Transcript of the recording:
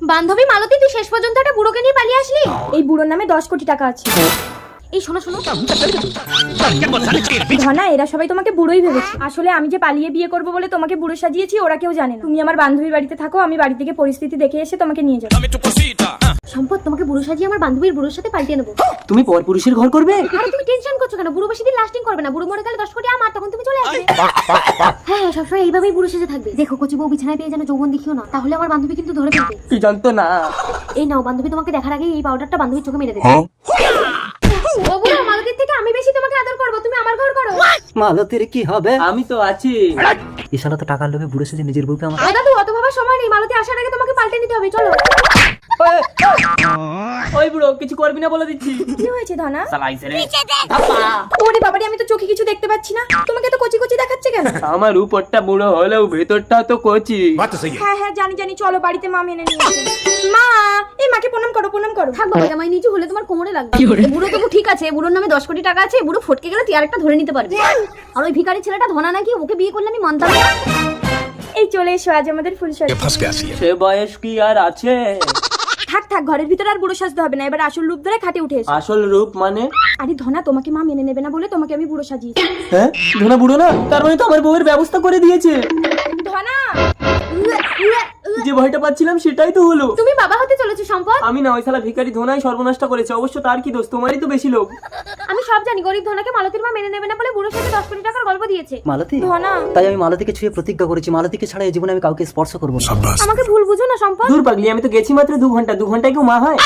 বান্ধবী মালতী, তুই শেষ পর্যন্ত একটা বুড়োকে নিয়ে পালিয়ে আসলি। এই বুড়োর নামে 10 কোটি টাকা আছে। এই শোনো শোনো, ধনা, এরা সবাই তোমাকে বুড়োই ভেবেছে। আসলে আমি যে পালিয়ে বিয়ে করব বলে তোমাকে বুড়ো সাজিয়েছি, ওরা কেউ জানে না। তুমি আমার বান্ধবীর বাড়িতে থাকো, আমি বাড়ি থেকে পরিস্থিতি দেখে এসে তোমাকে নিয়ে যাবো। সম্পদ, তোমাকে বুড়ো সাজিয়ে আমার বান্ধবীর বুড়োর সাথে পাল্টে নেবো। তুমি পর পুরুষের ঘর করবে? আরে তুমি টেনশন করছো কেন? বুড়ো বেশি দিন লাস্টিং করবে না। বুড়ো মরে গেলে 10 কোটি আমার, তখন তুমি চলে আসবে। হ্যাঁ, সবসময় এইভাবেই বুড়ো সেজে থাকবে। দেখো কচি বউ বিছানায় পেয়ে যেন যৌবন দেখিও না, তাহলে আমার বান্ধবী কিন্তু ধরে ফেলবে। কি জানতো না। এই নাও, বান্ধবী তোমাকে দেখার আগে এই পাউডারটা বান্ধবীর চোখে মেরে দেবে। ও বুড়ো, মালতীর থেকে আমি বেশি তোমাকে আদর করবো, তুমি আমার ঘর করো। মালতীর কি হবে? আমি তো আছি। এই শালা তো টাকার লোভে বুড়ো সেজে নিজের বউকে আমার। ও দাদু, অত ভাবার সময় নেই। মালতী আসার আগে তোমাকে পাল্টে নিতে হবে, চলো। ওই বুড়ো, কিছু করবি না বলে দিচ্ছি। কি হয়েছে ধনা? সালাইছে রে। ওরে বাবারে, আমি তো চোখে কিছু দেখতে পাচ্ছি না। তোমাকে তো কচি কচি দেখাচ্ছে কেন? আমার উপরটা বুড়ো হলেও ভেতরটা তো কচি। হ্যাঁ হ্যাঁ, জানি জানি, চলো বাড়িতে মা মেনে নিয়ে আসে। মা, এই মাকে প্রণাম করো, প্রণাম করো। থাক বাবা, জামাই নিচু হলে তোমার কোমরে লাগবে। এই বুড়ো তবু ঠিক আছে, বুড়োর নামে 10 কোটি টাকা আছে। বুড়ো ফটকে গেলে তুই আরেকটা ধরে নিতে পারবি। আর ওই ভিখারি ছেলেটা ধনা নাকি, ওকে বিয়ে করলে আমি মানতাম না। এই চলে এসো, আজ আমাদের ফুলসজ্জা। সে বয়স কি আর আছে? থাক থাক, ঘরের ভিতরে আর বুড়ো সাজতে হবে না। এবার আসল রূপ ধরে খাটে উঠে এসো। আসল রূপ মানে? আরে ধনা, তোমাকে মা মেনে নেবে না বলে তোমাকে আমি বুড়ো সাজিয়েছি। হ্যাঁ, ধনা বুড়ো না, তার মানে তো আমার বউয়ের ব্যবস্থা করে দিয়েছে। ধনা, যে ভয়টা পাচ্ছিলাম সেটাই তো হলো। তুমি বাবা হতে চলেছো সম্পদ। আমি না, ওই শালা ভিখারি ধনাই সর্বনাশটা করেছে। অবশ্য তার কি দোষ? তোমারই তো বেশি লোক। আমি সব জানি, গরিব ধনাকে মালতীর মা মেনে নেবে না বলে বুড়োর সাথে 10 কোটি টাকার গল্প দিয়েছে। মালতী, ধনা, তাই আমি মালতীকে ছুঁয়ে প্রতিজ্ঞা করেছি, মালতীকে ছাড়া এই জীবনে আমি কাউকে স্পর্শ করবো না। আমাকে ভুল বুঝো না সম্পদ। দূর পাগলি, আমি তো গেছি মাত্র 2 ঘন্টা। 2 ঘন্টায় কেউ মা হয়?